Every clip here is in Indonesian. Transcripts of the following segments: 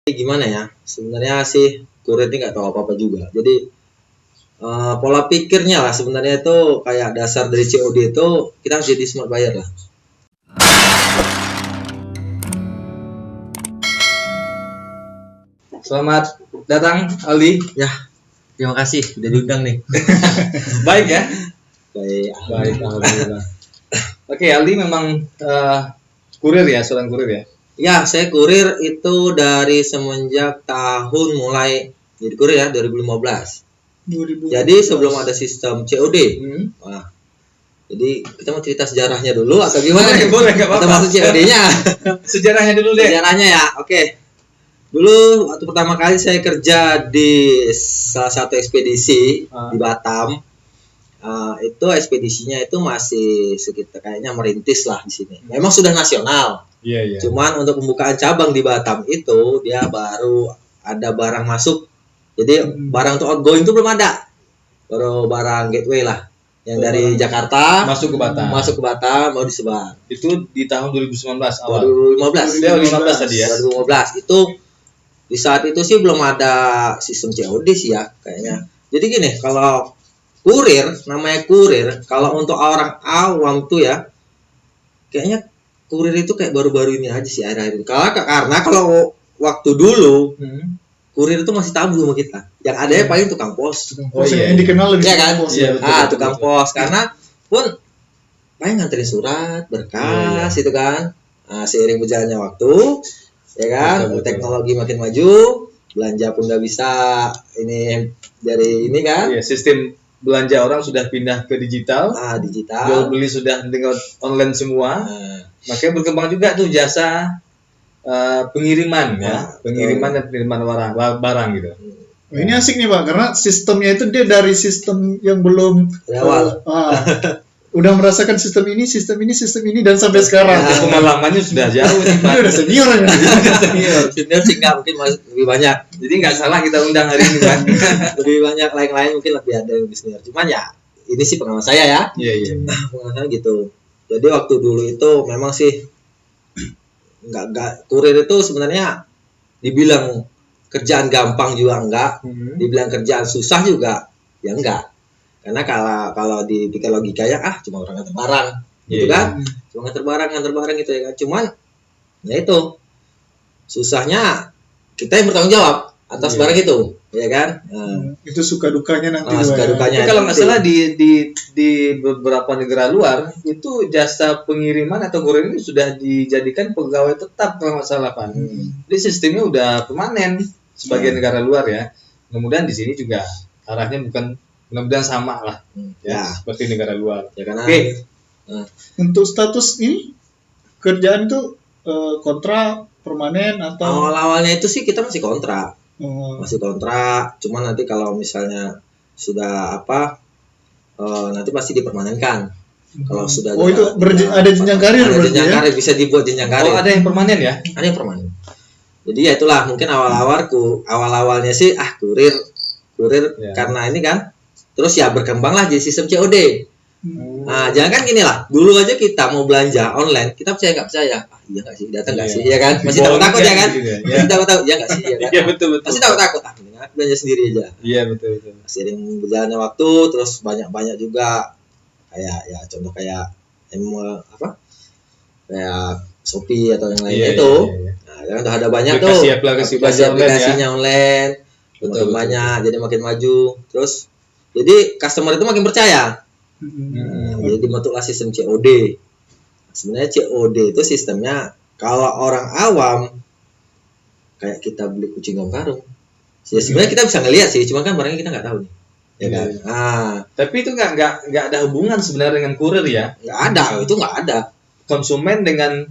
Gimana ya? Sebenarnya sih kurir ini nggak tahu apa-apa juga. Jadi pola pikirnya lah sebenarnya itu kayak dasar dari COD itu kita harus jadi smart buyer lah. Selamat datang Aldi. Ya, terima kasih udah diundang nih. Baik ya? Baik. Alhamdulillah. Oke, Aldi memang kurir ya, seorang kurir ya? Ya, saya kurir itu dari semenjak tahun mulai jadi kurir ya 2015. Jadi sebelum ada sistem COD. Nah, jadi kita mau cerita sejarahnya dulu atau gimana? Boleh, nggak apa-apa. Atau masuk COD-nya? Sejarahnya dulu deh. Sejarahnya ya, oke. Dulu waktu pertama kali saya kerja di salah satu ekspedisi di Batam, itu ekspedisinya itu masih sekitar kayaknya merintis lah di sini. Memang sudah nasional. Iya. Cuman untuk pembukaan cabang di Batam itu dia baru ada barang masuk. Jadi barang untuk outgoing itu belum ada. Baru barang gateway lah. Yang dari Jakarta masuk ke Batam mau disebar. Itu di tahun 2019 awal. 2015. 2015 tadi ya. 2015 itu di saat itu sih belum ada sistem COD sih ya kayaknya. Jadi gini, kalau kurir, namanya kurir, kalau untuk orang awam tuh ya kayaknya kurir itu kayak baru-baru ini aja sih akhir-akhir ini. Karena kalau waktu dulu kurir itu masih tabu sama kita. Yang ada ya paling tukang pos. Yang dikenal lebih kan? pos. Iya, Tukang pos. Karena pun paling nganterin surat, berkas itu kan. Seiring berjalannya waktu, ya kan, betul. Teknologi makin maju, belanja pun udah bisa ini dari ini kan. Iya, sistem belanja orang sudah pindah ke digital. Digital. Jual beli sudah dengan online semua. Makanya berkembang juga tuh jasa pengiriman ya, pengiriman dan penerimaan barang gitu. Ini asik nih Pak, karena sistemnya itu dia dari sistem yang belum awal. Udah merasakan sistem ini dan sampai sekarang. Pengalamannya sudah jauh nih Pak. Udah senior ya. Senior sih nggak mungkin lebih banyak. Jadi nggak salah kita undang hari ini Pak. Lebih banyak lain-lain mungkin lebih ada yang lebih senior. Cuman ya ini sih pengalaman saya ya. Iya. Pengalaman saya gitu. Jadi waktu dulu itu memang sih nggak kurir itu sebenarnya dibilang kerjaan gampang juga enggak, dibilang kerjaan susah juga ya enggak. Karena kalau dipikir logikanya cuma orang nganter barang gitu kan. Cuma nganter barang gitu ya kan. Cuman ya itu susahnya kita yang bertanggung jawab atas barang itu, ya kan? Itu suka dukanya nanti. Suka dukanya. Tapi kalau nggak salah di beberapa negara luar itu jasa pengiriman atau kurir ini sudah dijadikan pegawai tetap kalau nggak salah Pak. Jadi sistemnya udah permanen sebagai negara luar ya. Kemudian di sini juga arahnya mudah-mudahan sama lah ya seperti negara luar. Ya karena untuk status ini kerjaan itu kontrak permanen atau awal-awalnya itu sih kita masih kontrak. Masih kontrak, cuman nanti kalau misalnya sudah nanti pasti dipermanenkan. Kalau sudah itu ada jenjang karir ada jenjang karir, bisa dibuat jenjang karir. Ada yang permanen ya? Ada yang permanen. Jadi ya itulah mungkin awal-awalnya sih kurir karena ini kan. Terus ya berkembanglah jadi sistem COD. Jangan kan gini lah. Dulu aja kita mau belanja online, kita percaya nggak percaya? Iya nggak sih, datang nggak sih, ya kan? Masih takut ya kan? Masih takut, ya nggak sih, ya kan? Iya betul. Masih takut. Belanja sendiri aja. Iya betul. Sering berjalannya waktu, terus banyak juga kayak ya contoh kayak kayak Shopee atau yang lainnya itu. Nah, kan ada banyak aplikasinya online. Betul banyak, jadi makin maju. Terus jadi customer itu makin percaya. Jadi dibentuklah sistem COD. Sebenarnya COD itu sistemnya kalau orang awam kayak kita beli kucing dalam karung. Ya sebenarnya kita bisa ngelihat sih, cuma kan barangnya kita nggak tahu nih. Ya kan? Tapi itu nggak ada hubungan sebenarnya dengan kurir ya? Nggak ada, itu nggak ada. Konsumen dengan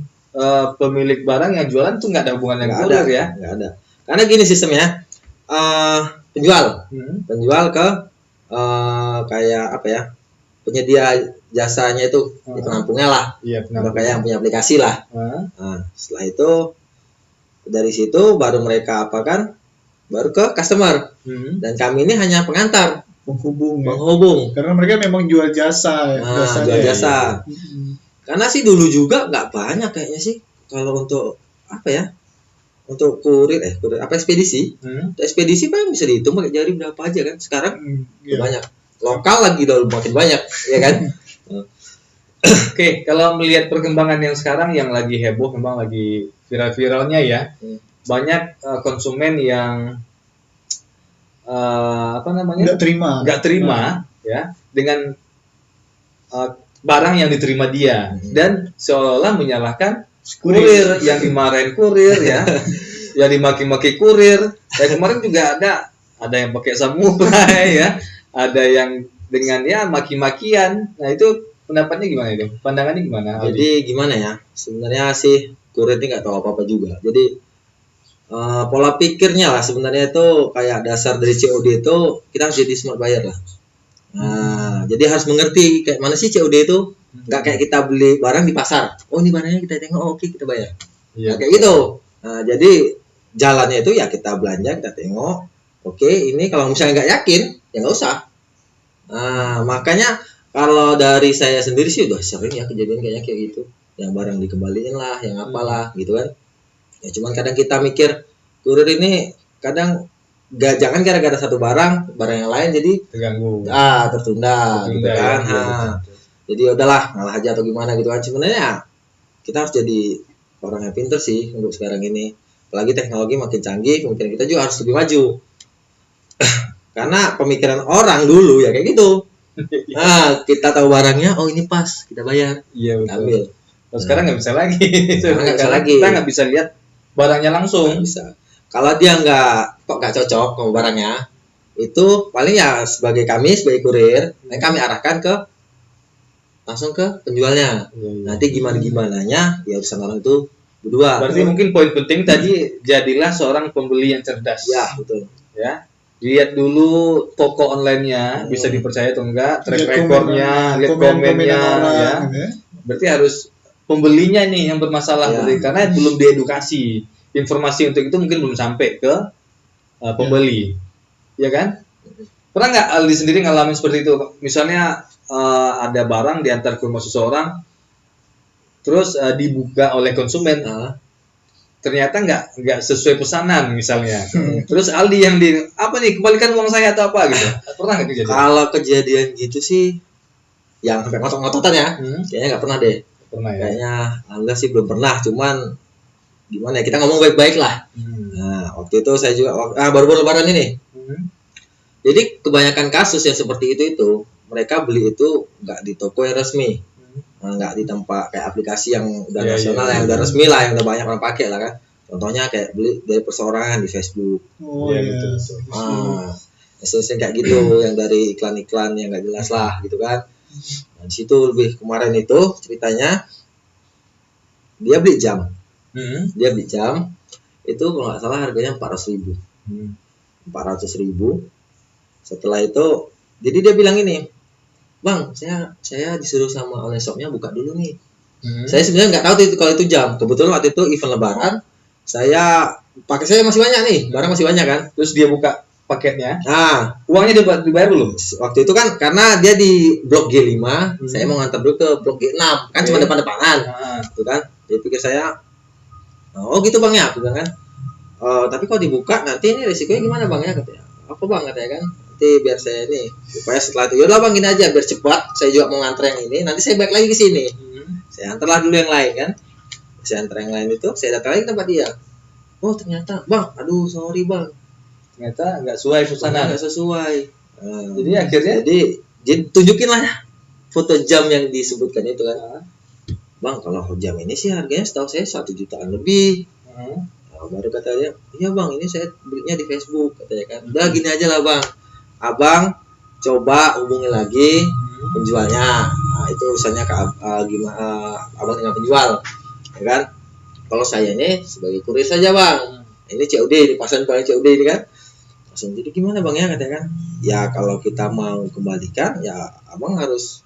pemilik barang yang jualan itu nggak ada hubungan dengan kurir ya? Nggak ada. Karena gini sistemnya, penjual ke kayak penyedia jasanya itu di penampungnya lah, kayak yang punya aplikasi lah. Setelah itu dari situ baru mereka baru ke customer, dan kami ini hanya pengantar, penghubung. Karena mereka memang jual jasa. Jual jasa. Karena sih dulu juga nggak banyak kayaknya sih kalau untuk untuk kurir apa ekspedisi, ekspedisi paling bisa dihitung pakai jari berapa aja kan sekarang. Banyak lokal lagi udah makin banyak ya kan. Oke, kalau melihat perkembangan yang sekarang yang lagi heboh, memang lagi viral-viralnya ya, banyak konsumen yang nggak terima ya dengan barang yang diterima dia, dan seolah-olah menyalahkan kurir, yang dimarahin kurir ya, yang dimaki-maki kurir. Kemarin juga ada yang pakai samurai ya, ada yang dengan ya maki-makian. Nah itu pendapatnya gimana itu? Pandangannya gimana? Jadi gimana ya? Sebenarnya sih kurir ini nggak tahu apa-apa juga. Jadi pola pikirnya lah sebenarnya itu kayak dasar dari COD itu kita harus jadi smart buyer lah. Nah, jadi harus mengerti kayak mana sih COD itu. Nggak kayak kita beli barang di pasar. Oh ini barangnya kita tengok, oke kita bayar. Nah, kayak gitu. Nah, jadi jalannya itu ya kita belanja, kita tengok. Oke, ini kalau misalnya nggak yakin, ya nggak usah. Nah, makanya kalau dari saya sendiri sih udah sering ya kejadian kayaknya kayak gitu. Yang barang dikembaliin lah, yang apalah gitu kan. Ya cuman kadang kita mikir kurir ini kadang jangan gara-gara satu barang yang lain jadi terganggu, tertunda gitu kan. Ya, jadi udahlah ngalah aja atau gimana gitu kan. Sebenarnya kita harus jadi orang yang pintar sih untuk sekarang ini. Apalagi teknologi makin canggih, pemikiran kita juga harus lebih maju. Karena pemikiran orang dulu ya kayak gitu. Nah, kita tahu barangnya, oh ini pas, kita bayar. Iya, ambil. Terus sekarang nggak bisa lagi. Nggak bisa lagi. Kita nggak bisa lihat barangnya langsung. Nggak bisa. Kalau dia nggak cocok sama barangnya, itu paling ya sebagai kurir, kami arahkan langsung ke penjualnya. Nanti gimananya ya urusan orang itu berdua. Berarti mungkin poin penting tadi, jadilah seorang pembeli yang cerdas. Ya, betul. Ya. Lihat dulu toko online-nya bisa dipercaya atau enggak, track record-nya, lihat komennya ya. Berarti harus pembelinya nih yang bermasalah karena belum diedukasi. Informasi untuk itu mungkin belum sampai ke pembeli. Ya kan? Pernah nggak Aldi sendiri ngalamin seperti itu? Misalnya ada barang diantar ke rumah seseorang, terus dibuka oleh konsumen, ternyata nggak sesuai pesanan misalnya. Terus Aldi yang kembalikan uang saya atau apa gitu? Pernah nggak kejadian? Kalau kejadian gitu sih, yang sampai ngotot-ngototan ya, kayaknya nggak pernah deh. Pernah ya? Kayaknya alhamdulillah sih belum pernah. Cuman gimana ya, kita ngomong baik-baik lah. Nah waktu itu saya juga baru-baru lebaran ini. Jadi kebanyakan kasus yang seperti itu mereka beli itu nggak di toko yang resmi, nggak di tempat kayak aplikasi yang udah nasional, yang udah resmi lah, yang udah banyak orang pakai lah kan. Contohnya kayak beli dari perseorangan di Facebook. Gitu. Kayak gitu, yang dari iklan-iklan yang nggak jelas lah gitu kan. Nah, di situ lebih kemarin itu ceritanya dia beli jam. Dia beli jam itu kalau nggak salah harganya 400.000. 400.000. Setelah itu, jadi dia bilang ini, Bang, saya disuruh sama online shopnya buka dulu nih. Saya sebenarnya nggak tahu kalau itu jam. Kebetulan waktu itu event lebaran, saya masih banyak nih, barang masih banyak kan. Terus dia buka paketnya. Nah, uangnya dibayar belum? Waktu itu kan karena dia di blok G5, saya mau ngantar dulu ke blok G6, kan cuma depan-depanan. Gitu kan. Dia pikir saya, oh gitu Bang ya, aku bilang kan. Tapi kalau dibuka nanti ini resikonya gimana Bang ya, katanya. Apa Bang katanya kan? Nanti biar saya ini, supaya setelah itu yaudah Bang gini aja biar cepat. Saya juga mau ngantar yang ini, nanti saya balik lagi ke sini. Saya antarlah dulu yang lain kan. Saya antar yang lain itu, saya datang lagi ke tempat dia. Oh ternyata Bang, aduh sorry Bang. Ternyata nggak sesuai pesanan. Nggak sesuai. Jadi akhirnya, jadi tunjukin lah foto jam yang disebutkan itu kan. Bang kalau jam ini sih harganya setahu saya 1 jutaan lebih. Nah, baru kata dia, iya Bang ini saya belinya di Facebook katanya kan. Udah gini aja lah Bang, Abang coba hubungi lagi penjualnya. Nah itu urusannya gimana Abang dengan penjual, ya kan? Kalau saya ini sebagai kurir saja Bang. Ini COD, dipasang paling COD ini kan. Langsung jadi gimana Bang ya katanya kan? Ya kalau kita mau kembalikan ya Abang harus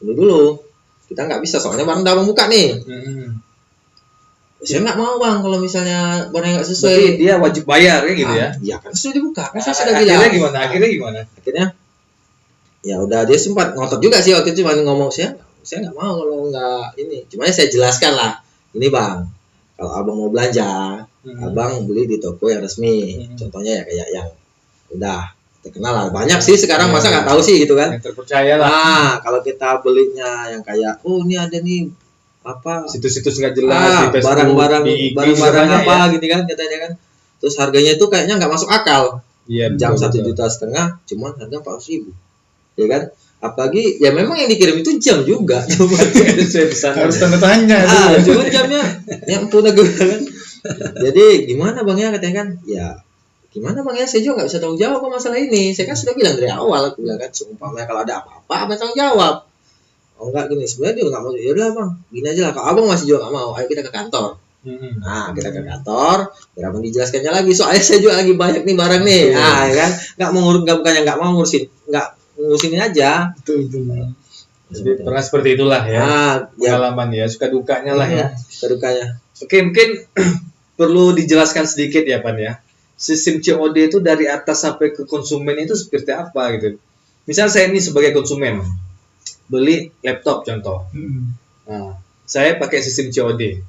dulu. Kita nggak bisa soalnya barang udah Abang buka nih. Saya nggak mau Bang kalau misalnya barang nggak sesuai. Berarti dia wajib bayar ya gitu ya? Iya kan sudah dibuka. Kan saya sudah bilang. Akhirnya gimana? Akhirnya ya udah dia sempat ngotot juga sih waktu itu, cuma ngomong saya nggak mau kalau nggak ini. Cuma saya jelaskan lah. Ini Bang, kalau Abang mau belanja abang beli di toko yang resmi. Contohnya ya kayak yang udah terkenal lah, banyak sih sekarang, masa nggak tahu sih gitu kan, yang terpercaya lah. Nah kalau kita belinya yang kayak ini ada nih apa situs-situs nggak jelas di Facebook, barang-barang apa ya, gitu kan katanya kan, terus harganya itu kayaknya nggak masuk akal. Jam 1,5 juta cuman harga 400.000, ya kan? Apalagi ya memang yang dikirim itu jam juga, cuma harus tanda tanya. Cuma jamnya yang punya gue kan. Jadi gimana bang ya katanya kan, ya gimana bang ya, saya juga nggak bisa tanggung jawab kok masalah ini. Saya kan sudah bilang dari awal, aku bilang kan seumpamanya kalau ada apa-apa abang tanggung jawab. Oh enggak gini, sebenarnya dia nggak mau. Ya udah bang, gini aja lah. Kalau abang masih juga nggak mau, ayo kita ke kantor. Nah kita ke kantor, biar abang dijelaskannya lagi. Soalnya saya juga lagi banyak nih barang nih. Nah ya kan, bukannya nggak mau ngurusin aja. Betul. Jadi pernah seperti itulah ya. Pengalaman ya, suka dukanya lah ya. Suka dukanya. Oke, mungkin perlu dijelaskan sedikit ya Pan ya. Sistem COD itu dari atas sampai ke konsumen itu seperti apa gitu. Misal saya ini sebagai konsumen beli laptop contoh. Nah, saya pakai sistem COD.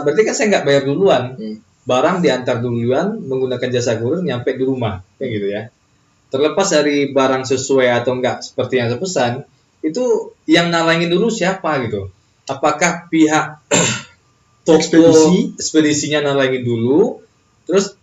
Berarti kan saya nggak bayar duluan. Barang diantar duluan menggunakan jasa kurir nyampe di rumah, kayak gitu ya. Terlepas dari barang sesuai atau enggak seperti yang saya pesan, itu yang nalangin dulu siapa gitu. Apakah pihak toko ekspedisinya nalangin dulu, terus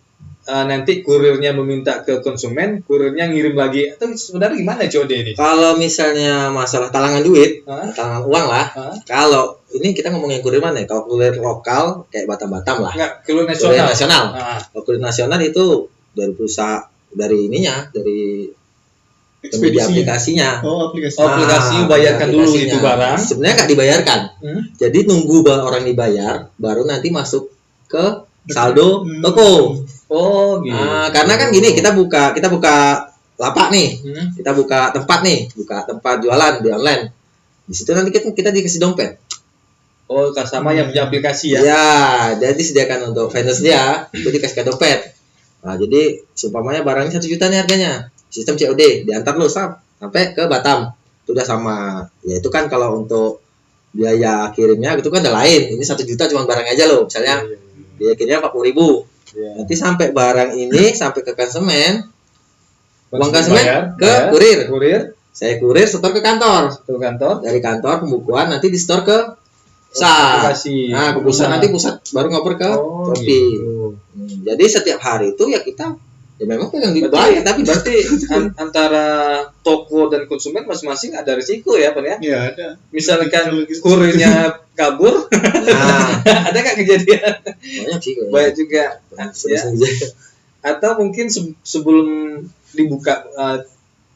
nanti kurirnya meminta ke konsumen, kurirnya ngirim lagi, atau sebenarnya gimana COD ini? Kalau misalnya masalah talangan duit, talangan uang lah. Kalau ini kita ngomongin kurir mana? Kalau kurir lokal kayak Batam-Batam lah. Enggak, kurir nasional. Kalau kurir nasional itu dari perusahaan, dari ininya, dari aplikasinya. Aplikasi bayarkan dulu itu barang. Sebenarnya nggak dibayarkan. Jadi nunggu orang dibayar, baru nanti masuk ke saldo toko. Oh gitu. Karena kan gini, kita buka lapak nih, kita buka tempat jualan di online. Di situ nanti kita dikasih dompet. Oh, sama yang punya aplikasi ya? Ya, jadi disediakan untuk vendors dia, itu dikasih dompet. Nah, jadi seumpamanya barangnya 1 juta nih harganya, sistem COD diantar lu sampai ke Batam, itu udah sama. Ya itu kan kalau untuk biaya kirimnya itu kan udah lain. Ini 1 juta cuma barang aja loh, misalnya biaya kirimnya 40.000. Nanti sampai barang ini sampai ke konsumen, uang konsumen ke kurir. Saya kurir setor ke kantor. Dari kantor pembukuan nanti di store ke aplikasi. Nah, ke pusat nanti pusat baru ngoper ke Shopee. Jadi setiap hari itu ya kita ya memang pengen dibayar, tapi berarti antara toko dan konsumen masing-masing ada risiko ya Pak ya? Iya ada. Misalkan kurirnya kabur, ada nggak kejadian? Banyak sih. Banyak juga. Ya. Atau mungkin sebelum dibuka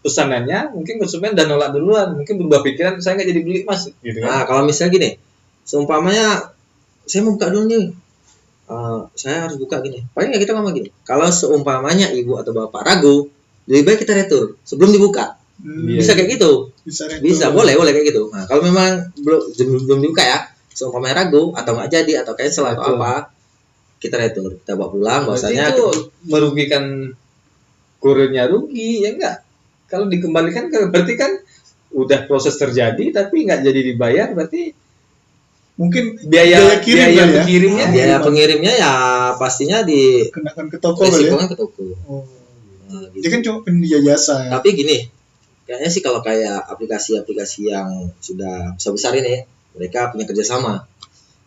pesanannya, mungkin konsumen udah nolak duluan, mungkin berubah pikiran, saya nggak jadi beli mas. Gitu kan? Nah kalau misalnya gini, seumpamanya saya mau buka dulu nih. Saya harus buka gini. Paling nggak kita ngomong gini. Kalau seumpamanya ibu atau bapak ragu, lebih baik kita retur sebelum dibuka. Bisa kayak gitu. Bisa, boleh kayak gitu. Nah, kalau memang belum dibuka ya, seumpamanya ragu atau nggak jadi atau cancel atau apa, kita retur, kita bawa pulang. Bahwasanya itu merugikan kurirnya, rugi ya enggak? Kalau dikembalikan berarti kan udah proses terjadi tapi nggak jadi dibayar, berarti mungkin biaya pengirimnya ya pastinya dikenakan ke toko ya? Ke toko. Nah, gitu. Dia kan cuma penyedia jasa ya? Tapi gini, kayaknya sih kalau kayak aplikasi-aplikasi yang sudah besar ini, mereka punya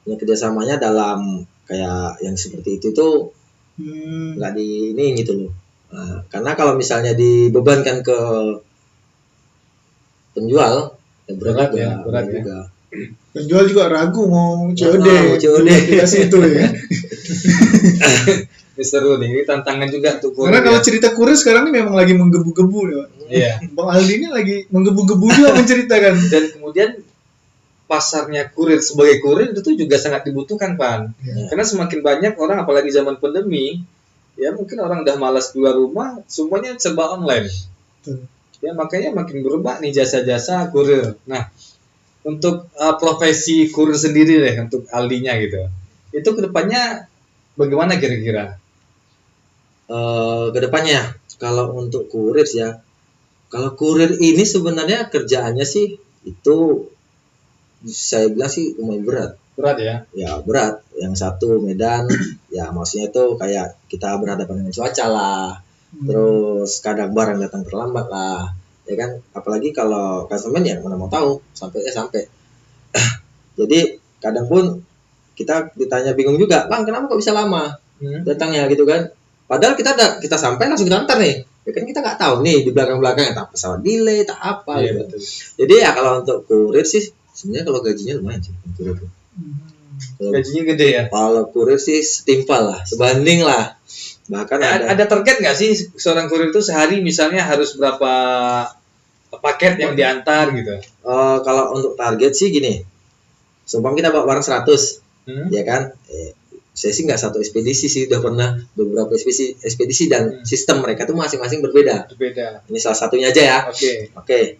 kerjasamanya dalam kayak yang seperti itu tuh nggak di ini gitu loh. Nah, karena kalau misalnya dibebankan ke penjual ya berat juga. Penjual juga ragu mau COD aplikasi itu ya. Seru nih, ini tantangan juga tuh. Karena kalau cerita kurir sekarang ini memang lagi menggebu-gebu ya. Iya. Bang Aldi ini lagi menggebu-gebu juga menceritakan. Dan kemudian pasarnya kurir sebagai kurir itu juga sangat dibutuhkan Pan. Karena semakin banyak orang, apalagi zaman pandemi, ya mungkin orang udah malas keluar rumah, semuanya serba online. Ya makanya makin berubah nih jasa-jasa kurir. Nah, untuk profesi kurir sendiri deh, untuk Aldinya gitu, itu kedepannya bagaimana kira-kira? Kedepannya kalau untuk kurir ya, kalau kurir ini sebenarnya kerjaannya sih itu saya bilang sih lumayan berat ya? Ya berat. yang satu Medan, ya maksudnya itu kayak kita berhadapan dengan cuaca lah, terus kadang barang datang terlambat lah, ya kan. Apalagi kalau customer ya mana mau tahu sampai. Jadi kadang pun kita ditanya bingung juga, bang kenapa kok bisa lama datangnya gitu kan. Padahal kita sampai langsung kita antar nih. Ya kan kita nggak tahu nih di belakang tak pesawat delay tak apa gitu. Betul. Jadi ya kalau untuk kurir sih sebenarnya kalau gajinya lumayan sih kurir itu. Gajinya gede ya. Kalau kurir sih setimpal lah, sebanding lah. Bahkan ada target nggak sih seorang kurir itu sehari misalnya harus berapa paket yang diantar gitu? Kalau untuk target sih gini, seumpama kita bawa barang 100, ya kan? Saya sih nggak satu ekspedisi sih, udah pernah beberapa ekspedisi dan sistem mereka tuh masing-masing berbeda. Ini salah satunya aja ya. Oke.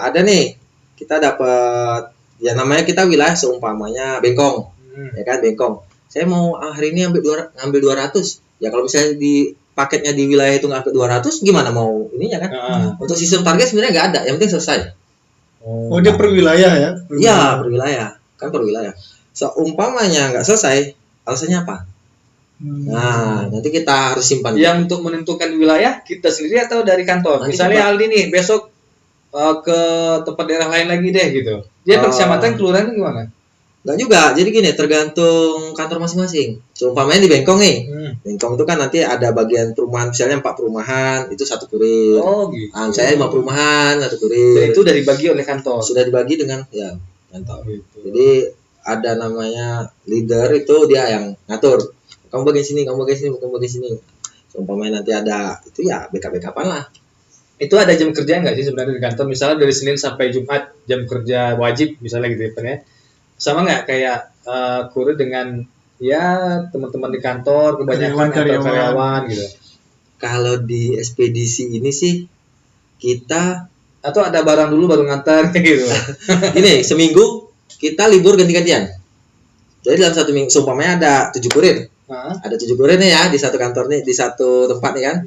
Ada nih kita dapat ya namanya kita wilayah seumpamanya Bengkong, ya kan Bengkong. Saya mau hari ini ambil 200. Ya kalau misalnya di paketnya di wilayah itu nggak ke 200, gimana mau ininya kan? Untuk sistem target sebenarnya nggak ada, yang penting selesai. Dia per wilayah ya? Iya per wilayah, kan per wilayah. Seumpamanya nggak selesai, alasannya apa? Nah, nanti kita harus simpan. Yang untuk menentukan wilayah kita sendiri atau dari kantor? Nanti misalnya Aldi nih besok ke tempat daerah lain lagi deh gitu. Dia per kecamatan kelurahan gimana? Enggak juga. Jadi gini, tergantung kantor masing-masing. Seumpamanya di Bengkong nih. Bengkong itu kan nanti ada bagian perumahan, misalnya 4 perumahan, itu 1 kurir. Gitu. Saya 5 perumahan, 1 kurir. Dan itu udah dibagi oleh kantor. Sudah dibagi dengan ya kantor. Gitu. Jadi ada namanya leader, itu dia yang ngatur. Kamu bagian sini, kamu bagian sini. Seumpamanya nanti ada itu ya backup-backupan lah. Itu ada jam kerja nggak sih sebenarnya di kantor? Misalnya dari Senin sampai Jumat jam kerja wajib misalnya gitu ya. Sama nggak kayak kurir dengan ya teman-teman di kantor kebanyakan karyawan gitu? Kalau di ekspedisi ini sih kita atau ada barang dulu baru ngantar gitu. Ini seminggu kita libur ganti-gantian. Jadi dalam 1 minggu seumpamanya ada 7 kurir. Ada 7 kurir nih ya di satu kantor nih, di satu tempat nih kan.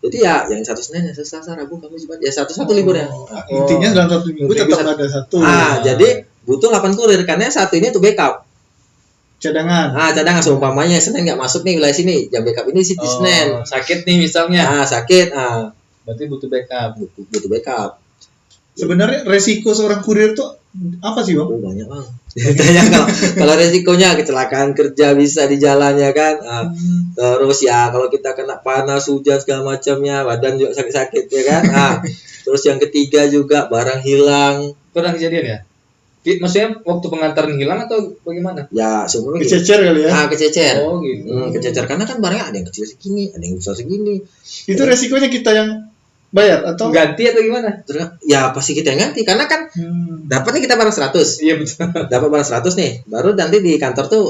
Jadi ya yang satu Senin, yang Selasa, Rabu, Kamis, Jumat ya satu libur ya. Intinya dalam 1 minggu tetap ada 1. Jadi butuh 8 kurir karena satu ini tuh backup. Cadangan. Cadangan seumpamanya Senin nggak masuk nih wilayah sini, jam backup ini sih di Senin. Sakit nih misalnya. Sakit. Berarti butuh backup. Butuh backup. Sebenarnya resiko seorang kurir tuh apa sih, Bang? Banyak, Bang. kalau resikonya kecelakaan kerja bisa di jalan ya kan. Terus ya kalau kita kena panas, hujan segala macamnya, badan juga sakit-sakit ya kan. Terus yang ketiga juga barang hilang. Pernah kejadian ya? Maksudnya waktu pengantaran hilang atau bagaimana? Ya, sebenarnya kececer kali ya. Kececer. Gitu. Kececer karena kan barangnya ada yang kecil segini, ada yang besar segini. Itu resikonya kita yang bayar atau ganti atau gimana? Ya pasti kita yang ganti karena kan dapatnya kita barang 100. Iya betul. Dapat barang 100 nih, baru nanti di kantor tuh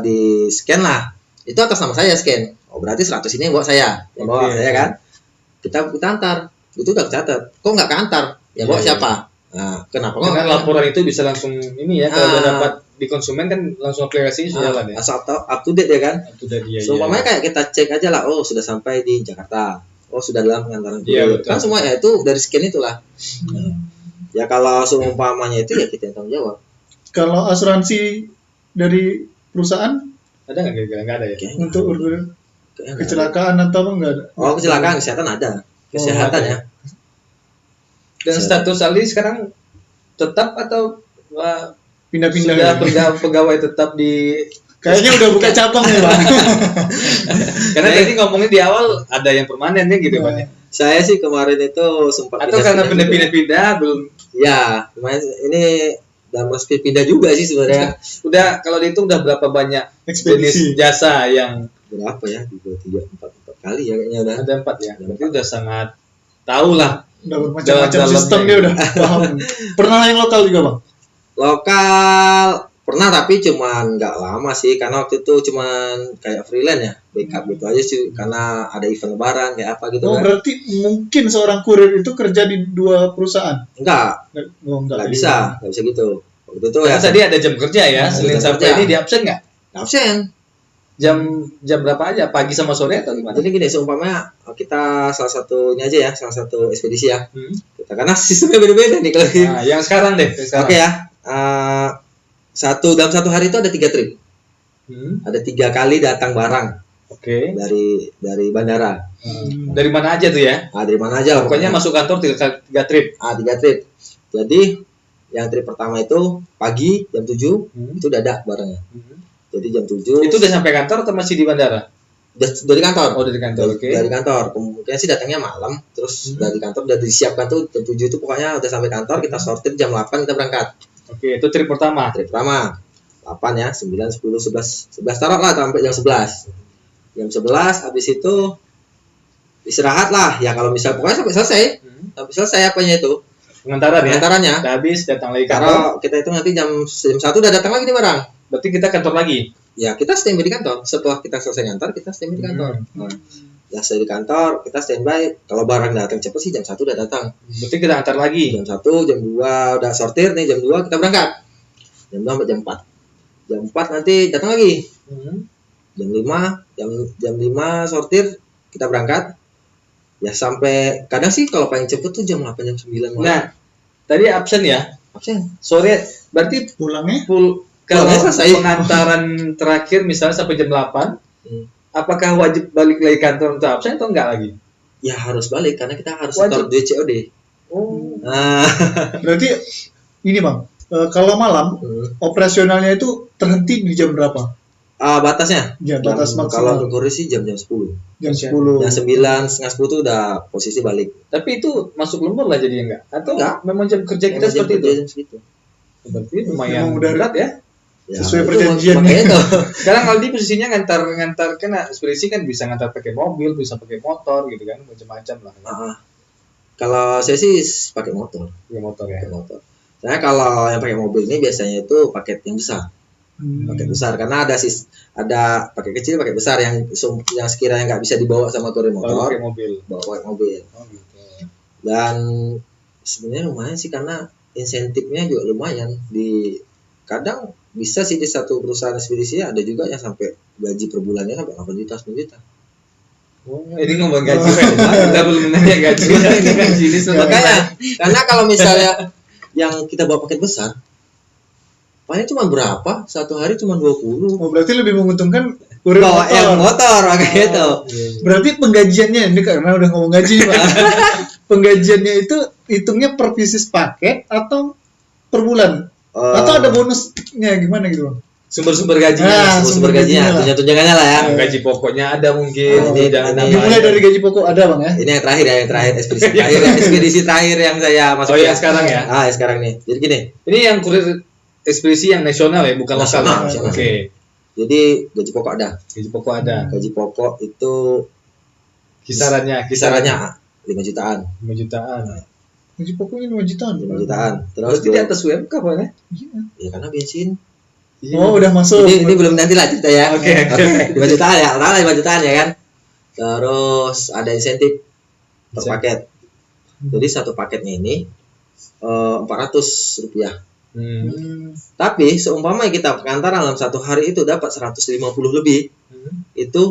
di scan lah. Itu atas nama saya scan. Berarti 100 ini yang bawa saya, bawa saya kan. Kita antar. Itu udah kecatat. Kok nggak keantar? Yang bawa siapa? Kenapa? Karena laporan itu bisa langsung ini ya, kalau udah dapat di konsumen kan langsung aplikasinya sudah jalan ya. Asal up to date ya kan. Seumpamanya kayak kita cek aja lah, sudah sampai di Jakarta. Sudah dalam pengantaran kurir. Kan semua ya itu dari scan itulah. Ya kalau seumpamanya itu ya kita yang tanggung jawab. Kalau asuransi dari perusahaan ada nggak ada ya? Untuk kecelakaan atau apa nggak ada? Kecelakaan kesehatan ada. Kesehatan ya. Dan status Aldi sekarang tetap atau pindah-pindah? Sudah pegawai tetap di. Kayaknya udah buka cabang ya, Bang. Karena tadi ngomongnya di awal ada yang permanen ya gitu, Bang. Saya sih kemarin itu sempat atau karena pindah-pindah belum. Ya, ini dalam proses pindah juga sih sebenarnya. Udah kalau dihitung udah berapa banyak jenis jasa yang berapa ya? 2, 3, 4 kali ya kayaknya udah. Ada 4 ya. Berarti udah sangat tahu lah. Udah macam-macam sistem dia udah paham. Pernah yang lokal juga, Bang? Lokal pernah tapi cuman nggak lama sih karena waktu itu cuman kayak freelance ya, backup gitu aja sih karena ada event lebaran kayak apa gitu kan. Berarti mungkin seorang kurir itu kerja di 2 perusahaan? Enggak bisa gitu. Waktu itu ya tadi ada jam kerja ya, Senin sampai ini di absen nggak? Absen. Jam berapa aja? Pagi sama sore atau gimana? Jadi gini, seumpamanya kita salah satunya aja ya, salah satu ekspedisi ya. Kita karena sistemnya beda-beda nih kalau yang sekarang deh. Oke ya. Dalam 1 hari itu ada 3 trip. ada 3 kali datang barang. Oke. Dari bandara. Dari mana aja tuh ya? Dari mana aja. Pokoknya masuk kantor 3 trip. 3 trip. Jadi yang trip pertama itu pagi jam 7 itu udah ada barangnya. Jadi jam 7. Itu udah sampai kantor atau masih di bandara? Dari kantor. Dari kantor. Oke. Dari kantor. Kemudian sih datangnya malam, terus dari kantor udah disiapkan tuh jam 7 itu pokoknya udah sampai kantor, kita sortir jam 8 kita berangkat. Oke, itu trip pertama. 8 ya, 9, 10, 11 taruh lah sampai jam 11. Jam 11 habis itu istirahat lah. Ya kalau misal pokoknya sampai selesai. Sampai selesai apanya itu? Pengantarannya. Udah habis datang lagi kantor. Kalau kita itu nanti jam 1 udah datang lagi nih barang. Berarti kita kantor lagi. Ya, kita standby di kantor. Setelah kita selesai ngantar, kita standby di kantor. Ya, selesai di kantor, kita standby. Kalau barang datang cepat sih jam 1 udah datang. Berarti kita antar lagi. Jam 1, jam 2 udah sortir nih, jam 2 kita berangkat. Jam 2 sampai jam 4. Jam 4 nanti datang lagi. Jam 5 sortir, kita berangkat. Ya sampai kadang sih kalau paling cepet tuh jam 8 jam 9 malam. Nah, tadi absen ya? Absen. Sore berarti pulangnya kalau pengantaran terakhir misalnya sampai jam 8, apakah wajib balik lagi kantor untuk absen atau enggak lagi? Ya harus balik karena kita harus setor duit COD. Berarti ini Bang, kalau malam operasionalnya itu terhenti di jam berapa? Batasnya? Ya, batas maksimal. Kalau untuk kurir sih jam 10. Jam 10. Jam 9, setengah 10 itu udah posisi balik. Tapi itu masuk lembur lah jadinya enggak? Atau enggak? Memang jam kerja kita seperti itu? Jam segitu. Berarti lumayan berat ya? Sesuai perjanjian. Itu. Sekarang Aldi posisinya ngantar kan ekspedisi kan bisa ngantar pakai mobil, bisa pakai motor gitu kan, macam-macam lah. Kalau saya sih pakai motor. Pakai motor ya. Pakai motor. Saya kalau yang pakai mobil ini biasanya itu paket yang besar. Paket besar karena ada paket kecil, paket besar yang sekiranya nggak bisa dibawa sama kurir motor. Pakai mobil. Bawa mobil. Gitu. Dan sebenarnya lumayan sih karena insentifnya juga lumayan. Kadang bisa sih di satu perusahaan ekspedisi ada juga yang sampai gaji per bulannya sampai 8 juta, 10 juta. Ini ngomong gaji kita belum nanya gaji. Makanya karena kalau misalnya yang kita bawa paket besar paling cuma berapa? Satu hari cuma 20. Berarti lebih menguntungkan kurir bawa motor. Yang motor kayak gitu. Berarti penggajiannya ini karena udah ngomong gaji Pak. Penggajiannya itu hitungnya per pieces paket atau per bulan? Atau ada bonusnya gimana gitu Bang? Sumber-sumber gajinya, sumber gajinya, tunjangannya lah ya. Gaji pokoknya ada mungkin. Dimulai dari gaji pokok ada Bang ya? Ini yang terakhir ekspedisi terakhir yang saya masuk. Ya sekarang ya? Sekarang nih. Jadi gini. Ini yang kurir ekspedisi yang nasional ya, bukan lokal. Oke. Jadi gaji pokok ada. Gaji pokok itu kisarannya 5 jutaan. 5 jutaan. Gaji pokoknya 5 jutaan. 5 jutaan. Terus di atas UMK apa ya? Ya karena bensin. Udah masuk. Ini belum nanti lah cerita ya. Oke. 5 jutaan ya, rata 5 jutaan ya kan. Terus ada insentif per paket. Jadi satu paketnya ini 400 rupiah. Tapi seumpama kita pengantaran dalam satu hari itu dapat 150 lebih, itu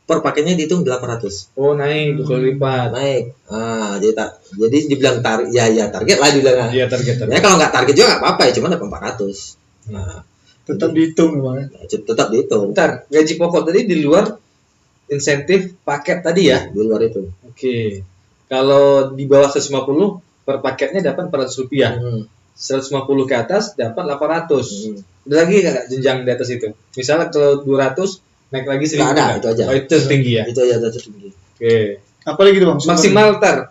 per paketnya dihitung 800. Oh naik 2 kali lipat. Naik. Jadi dibilang target lah dibilang. Iya target. Ya kalau nggak target juga nggak apa-apa ya, cuma dapat 400. Tetap dihitung Bang. Tetap dihitung. Bentar, gaji pokok tadi di luar insentif paket tadi ya? Di luar itu. Oke. Kalau di bawah 150 per paketnya dapat 400 rupiah. 150 ke atas dapat 800. Ada lagi nggak jenjang di atas itu? Misalnya kalau 200 naik lagi 1000. Nggak ada, itu aja. Oh itu tinggi ya? Itu aja tertinggi. Oke. Apa lagi tuh Bang?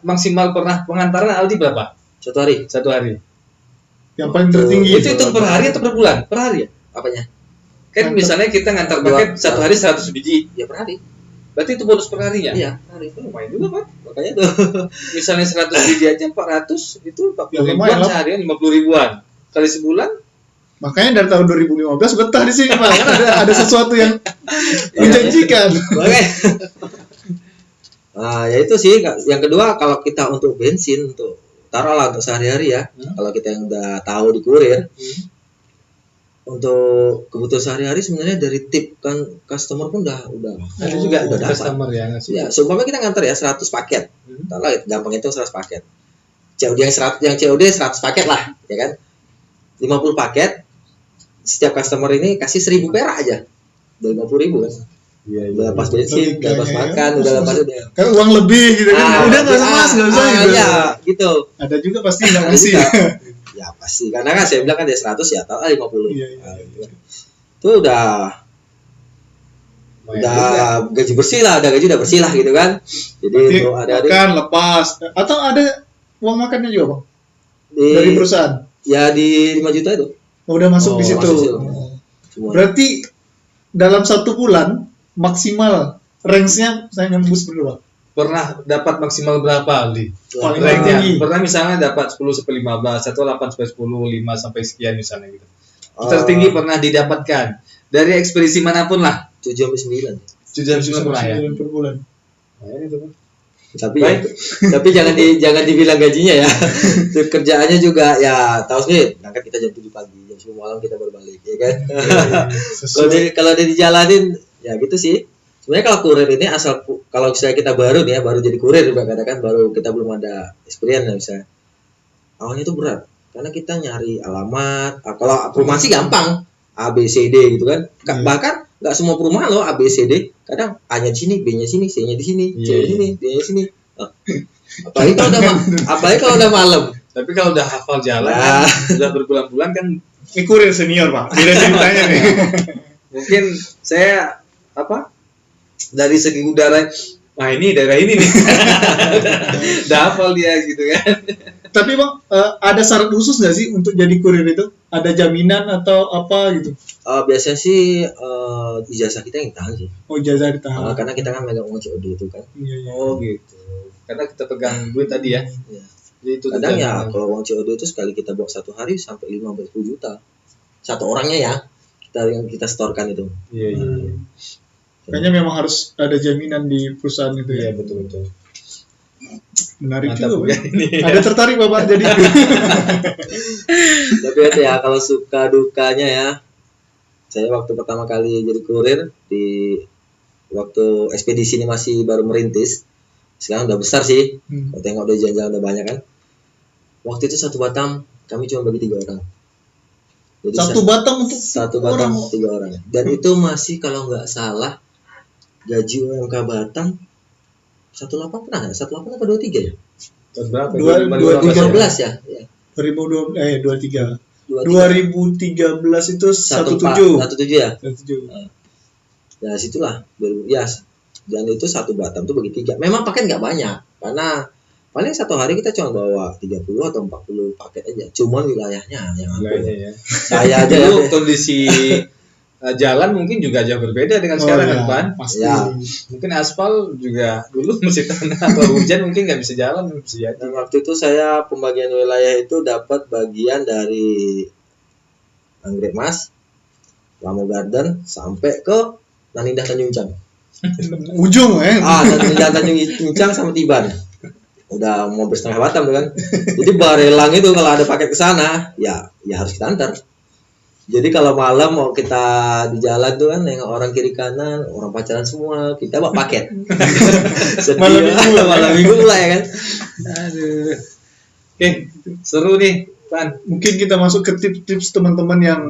Maksimal pernah pengantaran Aldi berapa? Satu hari. Yang paling tertinggi. Itu per hari atau per bulan? Per hari ya? Apanya? Kan misalnya kita ngantar paket satu hari 100 biji. Ya per hari. Berarti itu bonus per harinya? Iya, per hari. Lumayan juga Pak. Makanya tuh. Misalnya 100 biji aja 400 itu 40 Ya, ribuan seharian 50 ribuan. Kali sebulan. Makanya dari tahun 2015 betah di sini Pak. Kan ada sesuatu yang menjanjikan. Oke. Ya itu sih. Yang kedua kalau kita untuk bensin untuk taruhlah untuk sehari-hari ya. Kalau kita yang udah tahu di kurir. Untuk kebutuhan sehari-hari sebenarnya dari tip kan customer pun udah ada juga udah customer ya ngasih. Ya, seumpama kita ngantar ya 100 paket. Taruhlah gampang itu 100 paket. COD yang COD 100 paket lah, ya kan? 50 paket. Setiap customer ini kasih 1000 perak aja. udah 50.000 kan. Iya, Udah lepas bensin, udah lepas makan, udah lepas udah. Kan uang lebih gitu kan. Udah enggak usah Mas, enggak usah gitu. Iya, gitu. Ada juga pasti enggak ngasih. Ya pasti, karena kan saya bilang kan dia 100 ya atau 50. Iya. Gitu. Itu udah gaji bersih lah, udah gaji udah bersih lah gitu kan. Jadi untuk adik-adik makan lepas atau ada uang makannya juga Bang? Dari perusahaan? Ya di 5 juta itu. Udah masuk di situ. Semua. Berarti dalam 1 bulan maksimal range-nya saya nembus berapa? Pernah dapat maksimal berapa, Aldi? Paling tinggi. Pernah misalnya dapat 10 sampai 15 atau 8 sampai 10, 5 sampai sekian misalnya gitu. Tertinggi pernah didapatkan dari ekspedisi manapun lah. 7 sampai 9. 7 sampai 9 pernah ya. 9 per bulan. Nah, ini tuh. Tapi jangan dibilang gajinya ya. Kerjaannya juga ya tahu sih, berangkat kita jam 7 pagi, jam 10 malam kita berbalik ya kan. Kalau dia dijalanin ya gitu sih. Sebenarnya kalau kurir ini kalau misalnya kita baru nih ya, baru jadi kurir juga katakan baru kita belum ada experience ya misalnya. Awalnya itu berat karena kita nyari alamat. Kalau perumahan sih gampang, A B C D gitu kan. Bahkan nggak semua perumahan loh A B C D. Kadang A-nya di sini, B-nya sini, C-nya di sini, C-nya di sini, D-nya di sini. Apalagi kalau udah malam. Tapi kalau udah hafal jalan, udah berbulan-bulan kan. Ini kurir senior Pak. Beda ceritanya nih. Mungkin saya dari segi udara, ini daerah ini nih. Udah hafal dia gitu kan. Tapi Bang, ada syarat khusus nggak sih untuk jadi kurir itu? Ada jaminan atau apa gitu? Biasanya sih ijazah kita yang tahan sih. Oh, ijazah ditahan. Karena kita kan megang uang COD itu kan. Iya. Oh gitu. Karena kita pegang duit tadi ya. Iya. Jadi itu kadang ya kalau uang COD itu sekali kita bawa 1 hari sampai 5-10 juta. Satu orangnya ya. Kita setorkan itu. Iya. Kayaknya memang harus ada jaminan di perusahaan itu ya. Iya, betul. Menarik Mantap juga. ini. Ada tertarik Bapak jadi. Tapi itu ya kalau suka dukanya ya. Saya waktu pertama kali jadi kurir di waktu ekspedisi ini masih baru merintis. Sekarang udah besar sih. Kalau tengok udah jalan-jalan udah banyak kan. Waktu itu 1 Batam kami cuma bagi 3 orang. Jadi 1 Batam untuk 1 Batam 3 orang. Dan itu masih kalau nggak salah gaji UMK Batam 18 pernah nggak? 18 apa 23 ya? Tahun berapa? 2013 ya? 2023. 2013 itu 17. 17 ya? 17. Ya situlah. Ya. Dan itu 1 Batam tuh bagi 3. Memang paket nggak banyak karena paling 1 hari kita cuma bawa 30 atau 40 paket aja. Cuman wilayahnya yang ya. Saya aja dulu kondisi jalan mungkin juga jauh berbeda dengan sekarang kan, pasti. Ya. Mungkin aspal juga dulu masih tanah atau hujan mungkin nggak bisa jalan bisa jadi. Dan waktu itu saya pembagian wilayah itu dapat bagian dari Anggrek Mas, Lamo Garden sampai ke Nanindah Tanjung Cang. Ujung Nanindah Tanjung Cang sama Tiban. Udah mau bersetengah Batam tuh kan. Jadi barelang itu kalau ada paket ke sana, ya harus kita antar. Jadi kalau malam mau kita di jalan tuh kan nengok orang kiri kanan, orang pacaran semua, kita bawa paket. Malam minggu lah ya kan. Aduh. Oke, seru nih, Pan. Mungkin kita masuk ke tips-tips teman-teman yang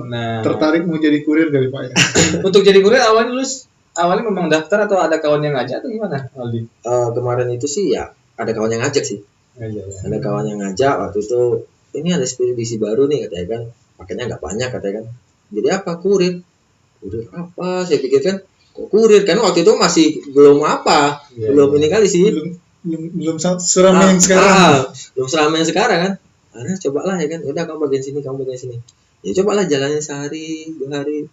tertarik mau jadi kurir kali Pak ya. Untuk jadi kurir awalnya memang daftar atau ada kawan yang ngajak atau gimana, Aldi? Kemarin itu sih ya ada kawan yang ngajak sih. Ya. Ada kawan yang ngajak waktu itu, ini ada ekspedisi baru nih katanya kan. Paketnya nggak banyak katanya kan. Jadi apa kurir apa? Saya pikir kan kok kurir kan waktu itu masih belum apa, belum ini kali sih. Belum seramai yang sekarang. Belum seramai yang sekarang kan. Akhirnya cobalah ya kan. Udah kamu bagian sini, kamu bagian sini. Ya cobalah jalannya sehari, 2 hari.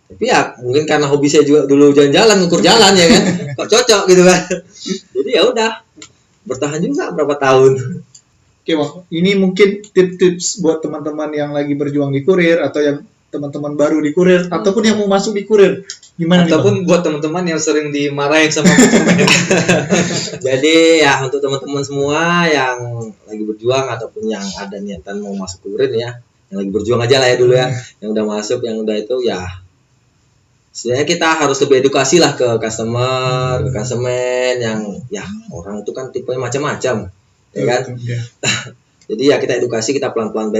Tapi ya mungkin karena hobi saya juga dulu jalan-jalan, ngukur jalan ya kan. Kok cocok gitu kan. Jadi ya udah bertahan juga berapa tahun. Oke Bang, ini mungkin tips-tips buat teman-teman yang lagi berjuang di kurir atau yang teman-teman baru di kurir ataupun yang mau masuk di kurir. Gimana ataupun nih, buat teman-teman yang sering dimarahin sama konsumen. Jadi ya untuk teman-teman semua yang lagi berjuang ataupun yang ada niatan mau masuk kurir ya, yang lagi berjuang aja lah ya dulu ya, yang udah masuk, yang udah itu ya sebenarnya kita harus lebih edukasi lah ke customer, ke konsumen yang ya orang itu kan tipenya macam-macam. Ya kan? Jadi ya kita edukasi, kita pelan-pelan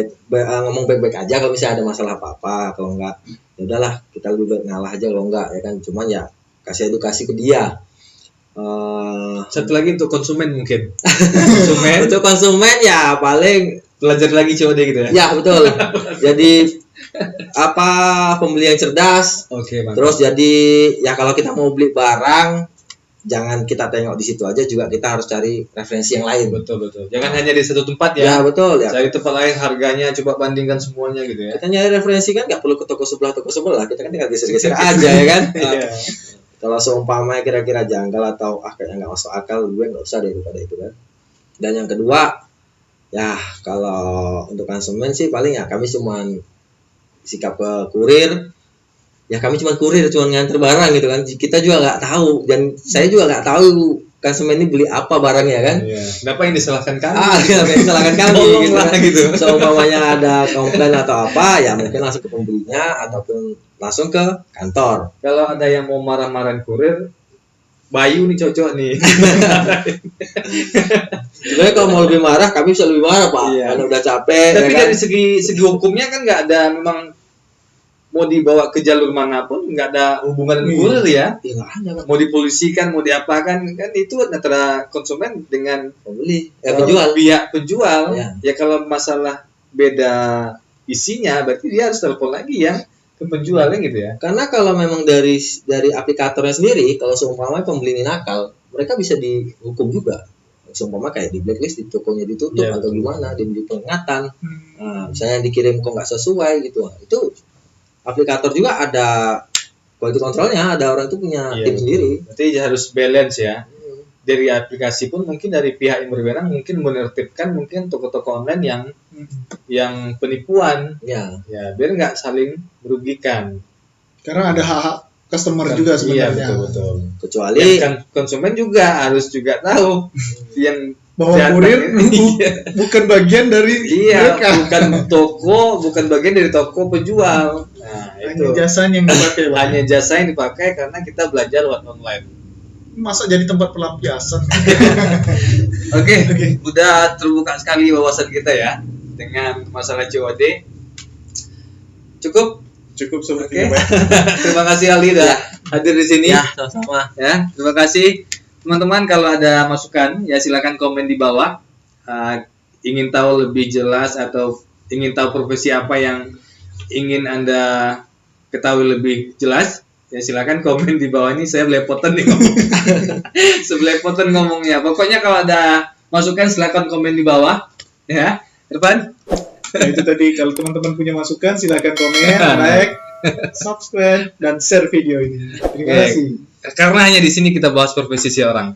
ngomong baik-baik aja kalau misalnya ada masalah apa-apa. Kalau enggak ya udahlah, kita lebih baik ngalah aja kalau enggak ya kan. Cuman ya kasih edukasi ke dia. Satu lagi untuk konsumen mungkin. Konsumen. Untuk konsumen ya paling belajar lagi COD gitu ya. Ya betul. Jadi apa, pembeli yang cerdas. Oke, mantap. Terus jadi ya kalau kita mau beli barang, jangan kita tengok di situ aja, juga kita harus cari referensi yang lain. Betul. Jangan hanya di satu tempat ya. Ya betul ya. Cari tempat lain, harganya coba bandingkan semuanya gitu ya. Kita nyari referensi kan nggak perlu ke toko sebelah, kita kan tinggal geser-geser aja ya kan. Iya. Kalau seumpamanya kira-kira janggal atau kayaknya nggak masuk akal, gue nggak usah daripada itu kan. Dan yang kedua, ya kalau untuk konsumen sih paling ya kami cuman sikap ke kurir. Ya kami cuma kurir, cuma nganter barang gitu kan. Kita juga nggak tahu, dan saya juga nggak tahu konsumen ini beli apa barangnya kan. Iya. Kenapa yang disalahkan kami? Kenapa yang disalahkan kami gitu kan. Gitu. Seumpamanya ada komplain atau apa, ya mungkin langsung ke pembelinya ataupun langsung ke kantor. Kalau ada yang mau marah-marahin kurir, Bayu nih cocok nih. Sebenarnya kalau mau lebih marah, kami bisa lebih marah Pak. Iya. Karena udah capek. Tapi ya kan? dari segi hukumnya kan nggak ada, memang mau dibawa ke jalur manapun nggak ada hubungan dengan kurir ya. Ya nggak ada Pak. Mau dipolisikan, mau diapakan, kan itu antara konsumen dengan Pembeli, penjual. pihak penjual. Ya. Ya kalau masalah beda isinya, berarti dia harus telepon lagi yang ke penjualnya gitu ya. Karena kalau memang dari aplikatornya sendiri, kalau seumpamanya pembeli ini nakal, mereka bisa dihukum juga. Seumpama kayak di blacklist, di tokonya ditutup Ya, atau gimana, diberi peringatan. Nah, misalnya dikirim kok nggak sesuai gitu, nah, itu aplikator juga ada quality controlnya, ada orang itu punya Iya, tim sendiri. Berarti harus balance ya. Dari aplikasi pun mungkin dari pihak yang berwenang mungkin menertibkan mungkin toko-toko online yang penipuan, Ya, ya biar nggak saling merugikan. Karena ada hak customer juga Iya, sebenarnya. betul. kecuali Yang kan konsumen juga harus juga tahu yang Bahwa datang kurir ini. bukan bagian dari Iya, mereka. bukan bagian dari toko penjual. Nah, itu Hanya jasanya yang dipakai, Pak. hanya jasa yang dipakai karena kita belajar lewat online. Masa jadi tempat pelampiasan? Oke, udah terbuka sekali wawasan kita ya dengan masalah COD. Cukup. Seperti Oke. itu, Pak. Terima kasih Ali udah hadir di sini. ya sama-sama. Ya, terima kasih teman-teman. Kalau ada masukan ya silakan komen di bawah. Ingin tahu lebih jelas atau ingin tahu profesi apa yang ingin Anda ketahui lebih jelas, ya silakan komen di bawah ini. Saya belepotan nih ngomong. Sebelepotan ngomongnya. Pokoknya kalau ada masukan silakan komen di bawah. Ya, Irfan. Nah, itu tadi, kalau teman-teman punya masukan silakan komen, like, subscribe, dan share video ini. Terima kasih. Karena hanya di sini kita bahas profesi orang.